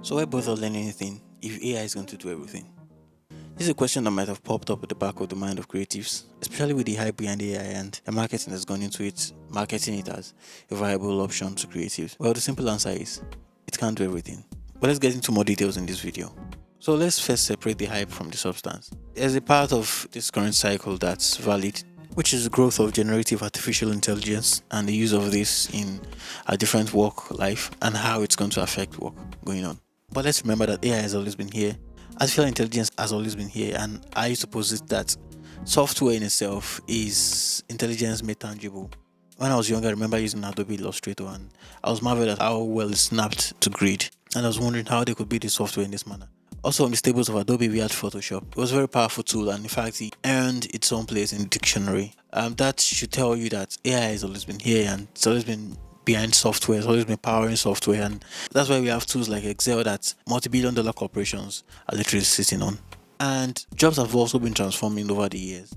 So why bother learning anything if AI is going to do everything? This is a question that might have popped up at the back of the mind of creatives, especially with the hype behind AI and the marketing that's gone into it, marketing it as a viable option to creatives. Well, the simple answer is it can't do everything. But let's get into more details in this video. So let's first separate the hype from the substance. There's a part of this current cycle that's valid, which is the growth of generative artificial intelligence and the use of this in a different work life and how it's going to affect work going on. But let's remember that AI has always been here. Artificial intelligence has always been here, and I used to posit that software in itself is intelligence made tangible. When I was younger, I remember using Adobe Illustrator and I was marveled at how well it snapped to grid. And I was wondering how they could build the software in this manner. Also, on the stables of Adobe, we had Photoshop. It was a very powerful tool, and in fact, it earned its own place in the dictionary. That should tell you that AI has always been here and it's always been behind software, it's always been powering software, and that's why we have tools like Excel that multi-billion-dollar corporations are literally sitting on. And jobs have also been transforming over the years.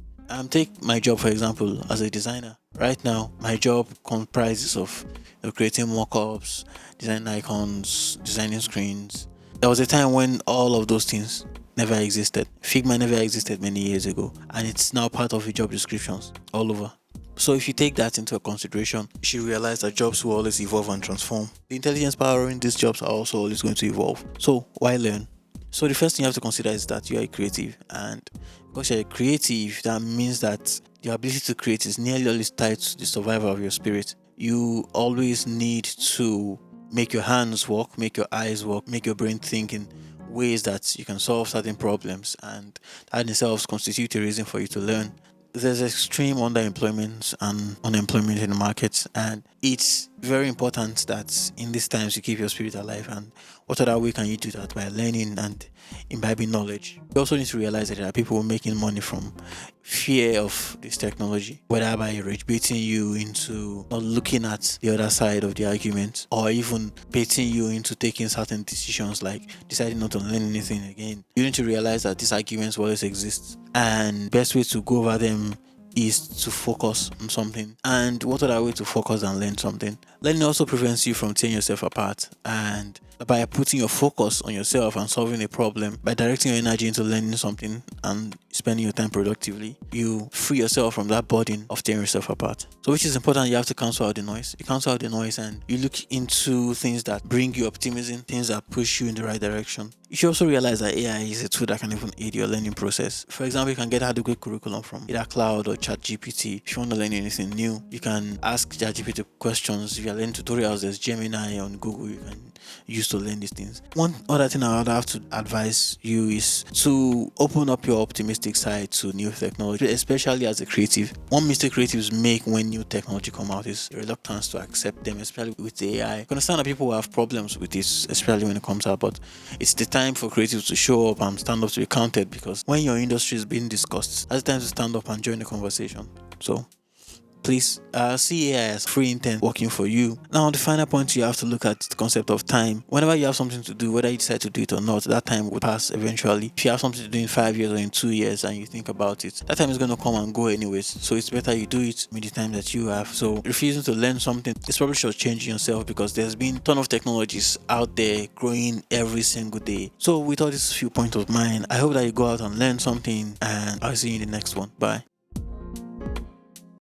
Take my job for example as a designer. Right now, my job comprises of creating mock-ups, designing icons, designing screens. There was a time when all of those things never existed. Figma never existed many years ago, and it's now part of the job descriptions all over. So if you take that into consideration, you should realize that jobs will always evolve and transform. The intelligence powering these jobs are also always going to evolve. So why learn? So the first thing you have to consider is that you are a creative, and because you're a creative, that means that your ability to create is nearly always tied to the survival of your spirit. You always need to make your hands work, make your eyes work, make your brain think in ways that you can solve certain problems, and that in itself constitutes a reason for you to learn. There's extreme underemployment and unemployment in the market, and it's very important that in these times you keep your spirit alive. And what other way can you do that? By learning and imbibing knowledge. You also need to realize that there are people making money from fear of this technology, whether by rage baiting you into not looking at the other side of the argument, or even baiting you into taking certain decisions like deciding not to learn anything again. You need to realize that these arguments will always exist, and best way to go over them is to focus on something. And what other way to focus and learn something? Learning also prevents you from tearing yourself apart, and by putting your focus on yourself and solving a problem, by directing your energy into learning something and spending your time productively, you free yourself from that burden of tearing yourself apart. So which is important, you have to cancel out the noise. You cancel out the noise and you look into things that bring you optimism, things that push you in the right direction. You should also realize that AI is a tool that can even aid your learning process. For example, you can get adequate curriculum from either Cloud or ChatGPT. If you want to learn anything new, you can ask ChatGPT questions. If you're learning tutorials, there's Gemini on Google you can use to learn these things. One other thing I would have to advise you is to open up your optimistic side to new technology, especially as a creative. One mistake creatives make when new technology come out is reluctance to accept them, especially with the AI. I understand that people have problems with this, especially when it comes out, but it's the time for creatives to show up and stand up to be counted, because when your industry is being discussed, that's the time to stand up and join the conversation. So please see AI as free intent working for you. Now, the final point, you have to look at the concept of time. Whenever you have something to do, whether you decide to do it or not, that time will pass eventually. If you have something to do in 5 years or in 2 years and you think about it, that time is going to come and go anyways. So it's better you do it with the time that you have. So refusing to learn something is probably shortchanging yourself, because there's been a ton of technologies out there growing every single day. So with all these few points of mine, I hope that you go out and learn something, and I'll see you in the next one. Bye.